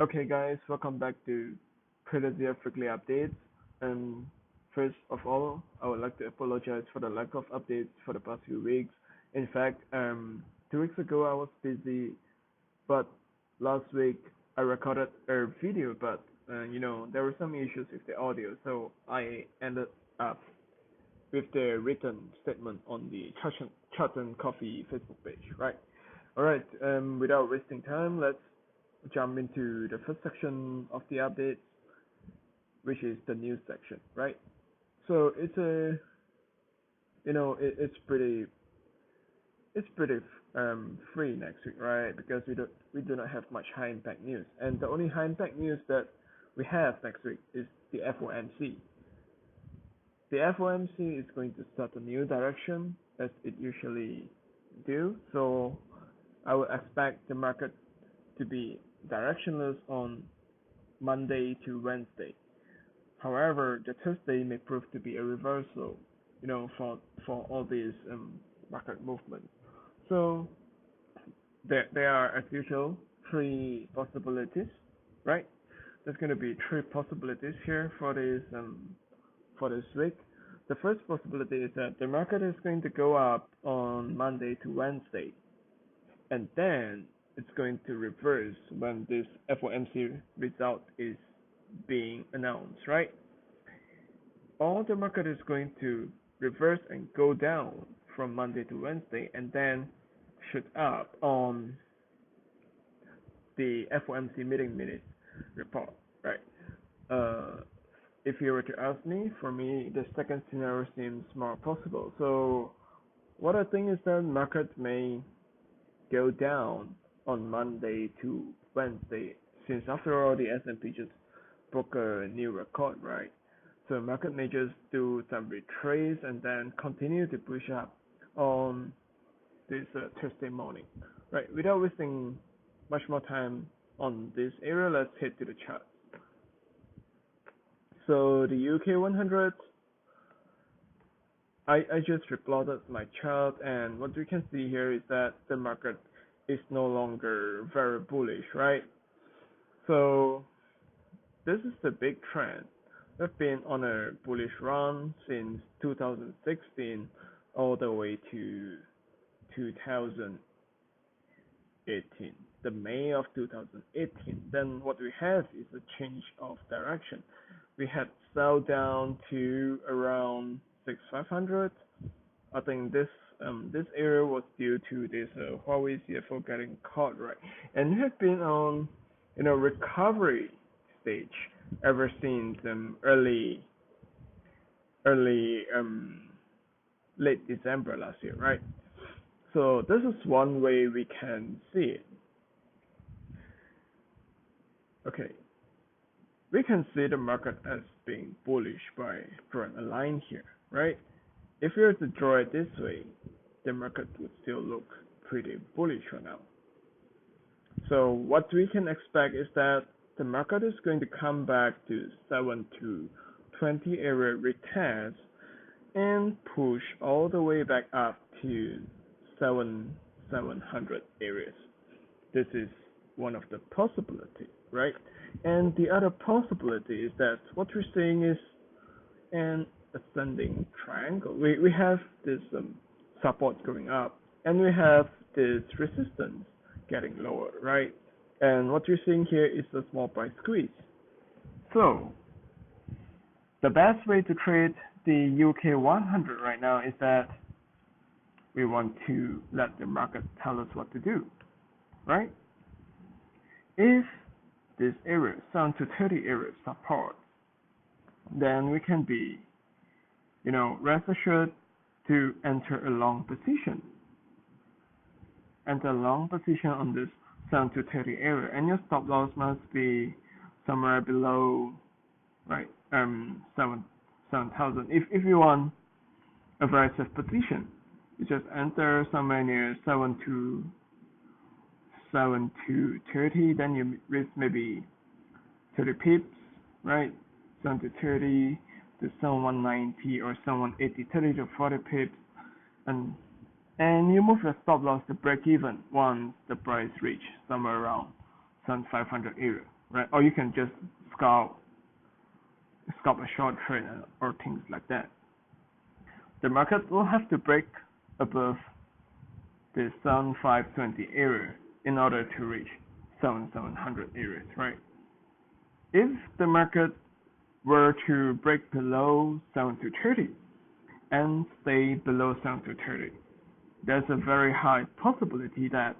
Okay, guys, welcome back to TraderZearth's weekly updates. And first of all, I would like to apologize for the lack of updates for the past few weeks. In fact, 2 weeks ago I was busy, but last week I recorded a video, but there were some issues with the audio, so I ended up with the written statement on the Chat and Coffee Facebook page, right? All right. Without wasting time, let's jump into the first section of the updates, which is the news section, right? So it's pretty free next week, right? Because we do not have much high impact news, and the only high impact news that we have next week is the FOMC. The FOMC is going to start a new direction as it usually do, so I would expect the market to be directionless on Monday to Wednesday. However, the Thursday may prove to be a reversal, for all these market movements. So there are, as usual, three possibilities, right? There's going to be three possibilities here for this week. The first possibility is that the market is going to go up on Monday to Wednesday, and then it's going to reverse when this FOMC result is being announced, right? All the market is going to reverse and go down from Monday to Wednesday and then shoot up on the FOMC meeting minutes report, right? Uh, if you were to ask me, for me, the second scenario seems more possible. So what I think is that market may go down on Monday to Wednesday, since after all the S&P just broke a new record, right? So market may just do some retrace and then continue to push up on this Thursday morning, right? Without wasting much more time on this area, let's head to the chart. So the UK 100, I just replotted my chart, and what we can see here is that the market is no longer very bullish, right? So this is the big trend. We've been on a bullish run since 2016 all the way to 2018, the May of 2018. Then what we have is a change of direction. We had sell down to around 6,500. I think this area was due to this Huawei CFO getting caught, right? And we have been on recovery stage ever since early late December last year, right? So this is one way we can see it. Okay, we can see the market as being bullish by drawing a line here, right? If we were to draw it this way, the market would still look pretty bullish for now. So what we can expect is that the market is going to come back to 7 to 20 area retest and push all the way back up to 700 areas. This is one of the possibilities, right? And the other possibility is that what we're seeing is an ascending triangle. We have this support going up, and we have this resistance getting lower, right? And what you're seeing here is a small price squeeze. So the best way to trade the UK 100 right now is that we want to let the market tell us what to do, right? If this area, 7 to 30 area support, then we can be, rest assured to enter a long position. Enter a long position on this 7 to 30 area, and your stop loss must be somewhere below, right, 7,000. If you want a very safe position, you just enter somewhere near 7 to 30, then you risk maybe 30 pips, right? 7 to 30 to 190 or 180, 30 to 40 pips, and you move your stop loss to break even once the price reach somewhere around 7,500 area, right? Or you can just scalp a short trade or things like that. The market will have to break above the 7520 area in order to reach 7700 areas, right? If the market were to break below 7230 and stay below 7230, there's a very high possibility that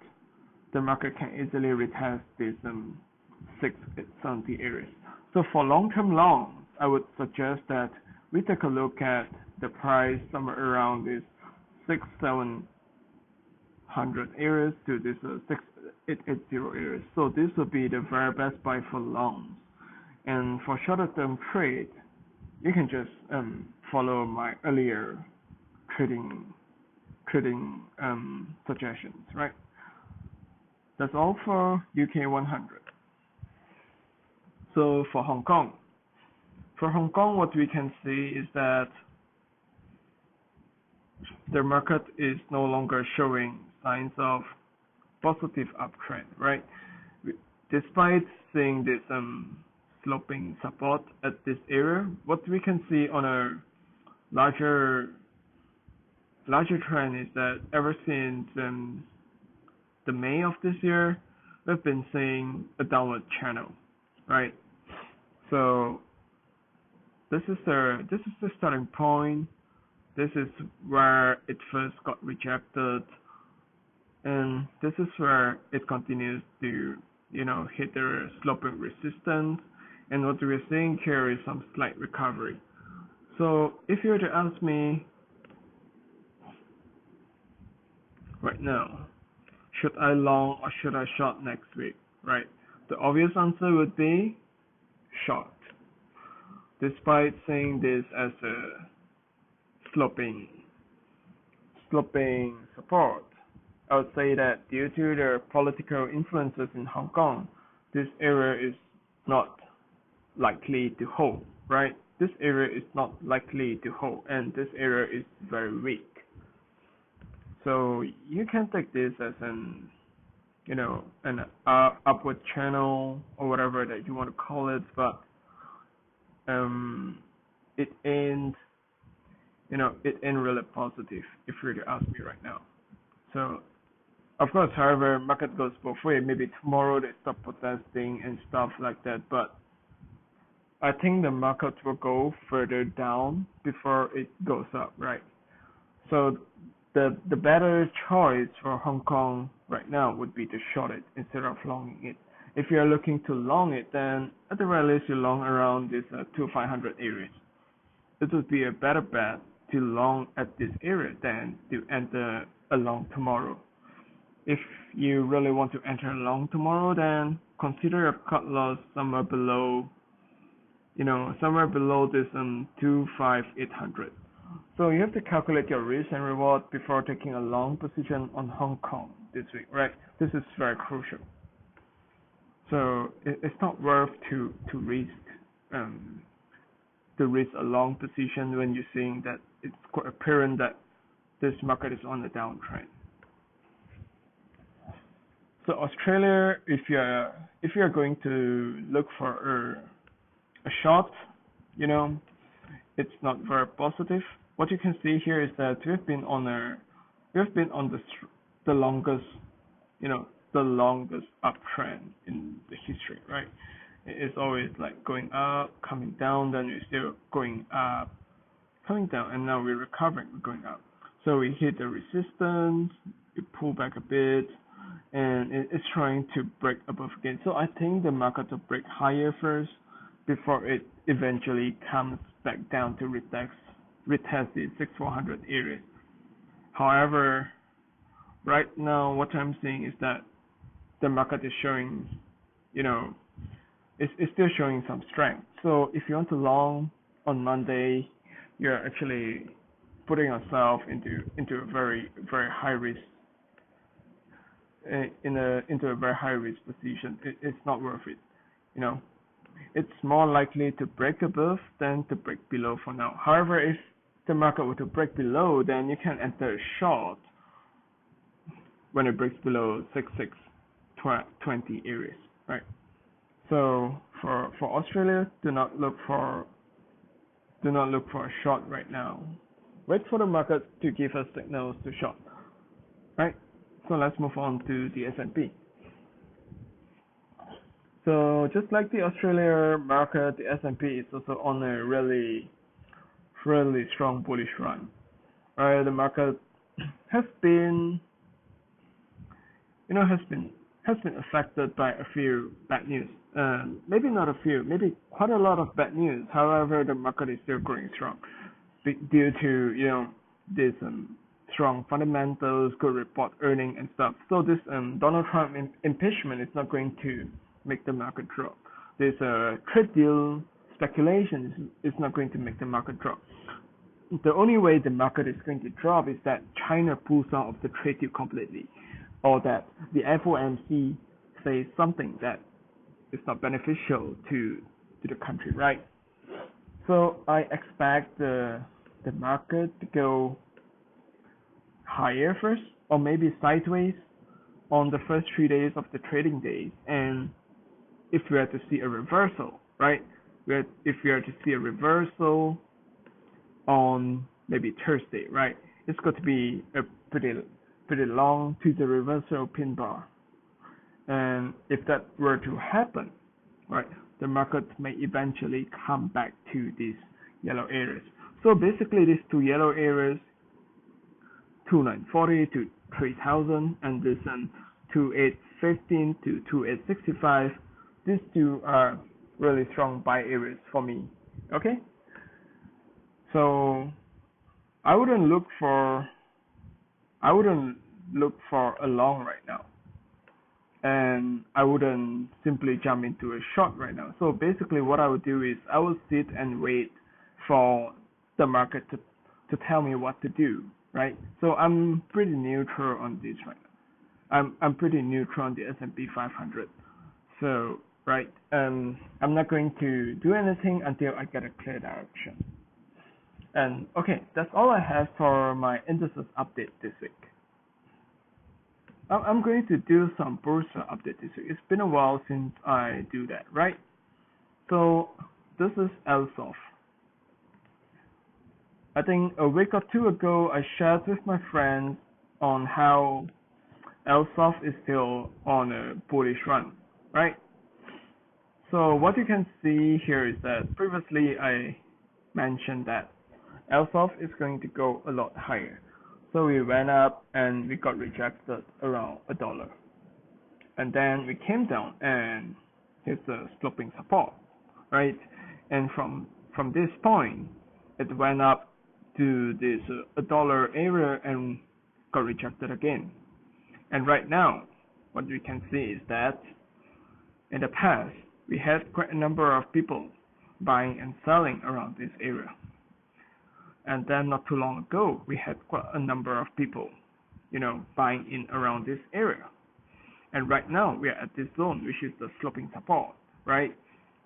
the market can easily retest these 670 areas. So for long-term longs, I would suggest that we take a look at the price somewhere around this 6700 areas to this 6880 areas. So this would be the very best buy for longs. And for shorter term trade, you can just follow my earlier trading suggestions, right? That's all for UK 100. So for Hong Kong, what we can see is that the market is no longer showing signs of positive uptrend, right? Despite seeing this sloping support at this area, what we can see on a larger trend is that ever since the May of this year, we've been seeing a downward channel, right? So this is the starting point. This is where it first got rejected, and this is where it continues to hit the sloping resistance. And what we're seeing here is some slight recovery. So if you were to ask me right now, should I long or should I short next week, right? The obvious answer would be short. Despite seeing this as a sloping support, I would say that due to the political influences in Hong Kong, this area is not likely to hold, right? This area is not likely to hold, and this area is very weak. So you can take this as an upward channel or whatever that you want to call it, but it ain't really positive if you were to ask me right now. So of course, however, market goes both ways. Maybe tomorrow they stop protesting and stuff like that, but I think the market will go further down before it goes up, right? So the better choice for Hong Kong right now would be to short it instead of longing it. If you're looking to long it, then at the very least you long around this 2500 areas. It would be a better bet to long at this area than to enter a long tomorrow. If you really want to enter a long tomorrow, then consider a cut loss somewhere below this 25800. So you have to calculate your risk and reward before taking a long position on Hong Kong this week, right? This is very crucial. So it's not worth to risk a long position when you're seeing that it's quite apparent that this market is on the downtrend. So Australia, if you're going to look for a short, it's not very positive. What you can see here is that we've been on the longest uptrend in the history, right? It's always like going up, coming down, then we're still going up, coming down, and now we're recovering, we're going up. So we hit the resistance, we pull back a bit, and it's trying to break above again. So I think the market will break higher first before it eventually comes back down to retest the 6400 area. However, right now what I'm seeing is that the market is showing, it's still showing some strength. So if you want to long on Monday, you're actually putting yourself into a very very high risk into a very high risk position. It's not worth it. It's more likely to break above than to break below for now. However, if the market were to break below, then you can enter a short when it breaks below 6620 areas, right? So So for Australia, do not look for a short right now. Wait for the market to give us signals to short. Right? So let's move on to the S&P. So just like the Australia market, the S&P is also on a really strong bullish run. Right? The market has been has been affected by a few bad news. Maybe not a few, maybe quite a lot of bad news. However, the market is still growing strong due to this strong fundamentals, good report earning and stuff. So this Donald Trump impeachment is not going to make the market drop. This trade deal speculation is not going to make the market drop. The only way the market is going to drop is that China pulls out of the trade deal completely, or that the FOMC says something that is not beneficial to the country, right? So I expect the market to go higher first, or maybe sideways on the first 3 days of the trading days. And if we are to see a reversal, right? If we are to see a reversal on maybe Thursday, right? It's going to be a pretty long to the reversal pin bar. And if that were to happen, right, the market may eventually come back to these yellow areas. So basically these two yellow areas, 2940 to 3000, and this 2815 to 2865, these two are really strong buy areas for me. Okay, so I wouldn't look for a long right now, and I wouldn't simply jump into a short right now. So basically what I would do is I will sit and wait for the market to tell me what to do, right? So I'm pretty neutral on this right now. I'm pretty neutral on the S&P 500. So right, I'm not going to do anything until I get a clear direction. And okay, that's all I have for my indices update this week. I'm going to do some Bursa update this week. It's been a while since I do that, right? So this is LSOF. I think a week or two ago I shared with my friends on how LSOF is still on a bullish run, right? So what you can see here is that previously I mentioned that LSOF is going to go a lot higher. So we went up and we got rejected around $1. And then we came down and hit the sloping support, right? And from this point, it went up to this $1 area and got rejected again. And right now, what we can see is that in the past, we had quite a number of people buying and selling around this area. And then not too long ago, we had quite a number of people, buying in around this area. And right now, we are at this zone, which is the sloping support, right?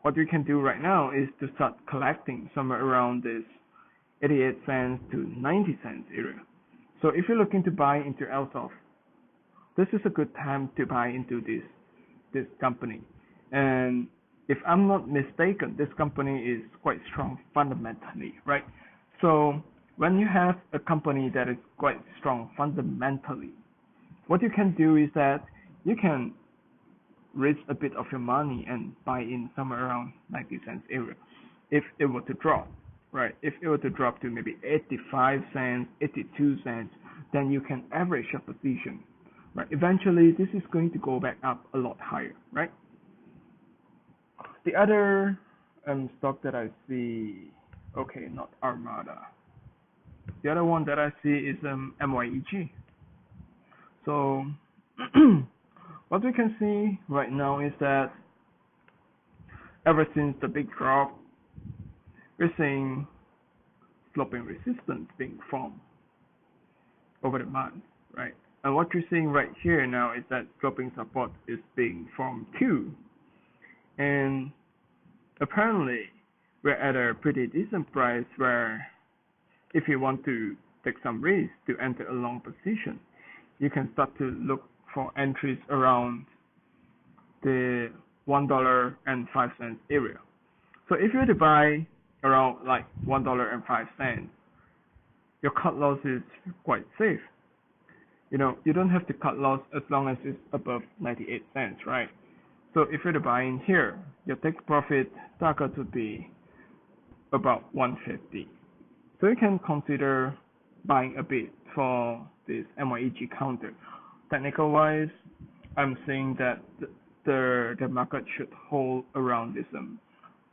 What we can do right now is to start collecting somewhere around this 88 cents to 90 cents area. So if you're looking to buy into LSOF, this is a good time to buy into this company. And if I'm not mistaken, this company is quite strong fundamentally, right? So when you have a company that is quite strong fundamentally, what you can do is that you can risk a bit of your money and buy in somewhere around 90 cents area. If it were to drop, right? If it were to drop to maybe 85 cents, 82 cents, then you can average your position, right? Eventually, this is going to go back up a lot higher, right? The other stock that I see, okay, not Armada. The other one that I see is MYEG. So what we can see right now is that ever since the big drop, we're seeing sloping resistance being formed over the month, right? And what you're seeing right here now is that sloping support is being formed too. And apparently, we're at a pretty decent price where if you want to take some risk to enter a long position, you can start to look for entries around the $1.05 area. So if you were to buy around like $1.05, your cut loss is quite safe. You don't have to cut loss as long as it's above 98 cents, right? So if you're to buy in here, your take profit target would be about 150. So you can consider buying a bit for this MYEG counter. Technical wise, I'm saying that the market should hold around this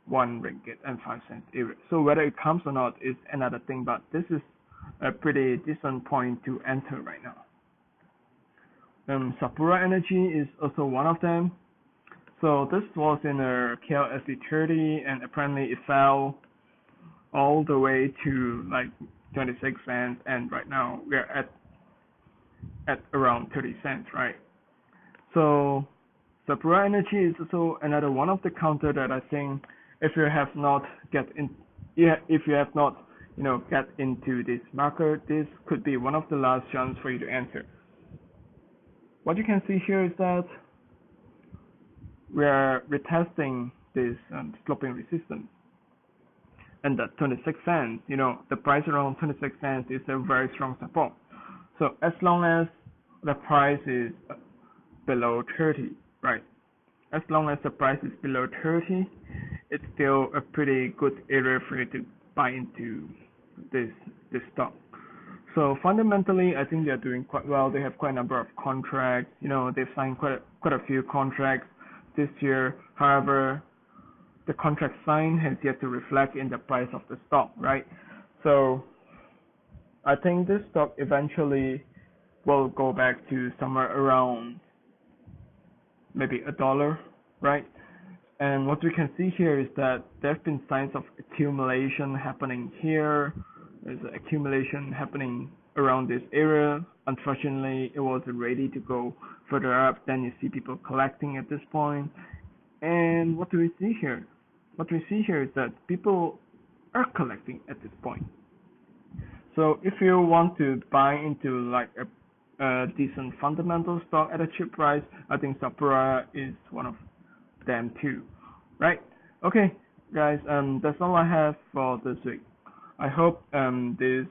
1 ringgit and 5 cents area. So whether it comes or not is another thing, but this is a pretty decent point to enter right now. Sapura Energy is also one of them. So this was in a KLSD 30, and apparently it fell all the way to like 26 cents, and right now we're at around 30 cents, right? So Sapura Energy is also another one of the counter that I think if you have not get into this market, this could be one of the last chance for you to enter. What you can see here is that we're retesting this sloping resistance, and that 26 cents, the price around 26 cents is a very strong support. So as long as the price is below 30, right? As long as the price is below 30, it's still a pretty good area for you to buy into this stock. So fundamentally, I think they're doing quite well. They have quite a number of contracts. They've signed quite a few contracts this year. However, the contract signed has yet to reflect in the price of the stock, right? So I think this stock eventually will go back to somewhere around maybe $1, right? And what we can see here is that there have been signs of accumulation happening here. There's accumulation happening around this area. Unfortunately, it wasn't ready to go further up. Then you see people collecting at this point. And what do we see here? What we see here is that people are collecting at this point. So if you want to buy into like a decent fundamental stock at a cheap price, I think Sapura is one of them too, right? Okay, guys, that's all I have for this week. I hope this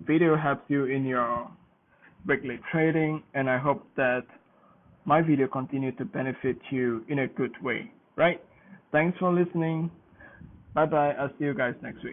video helps you in your weekly trading, and I hope that my video continues to benefit you in a good way, right? Thanks for listening. Bye bye. I'll see you guys next week.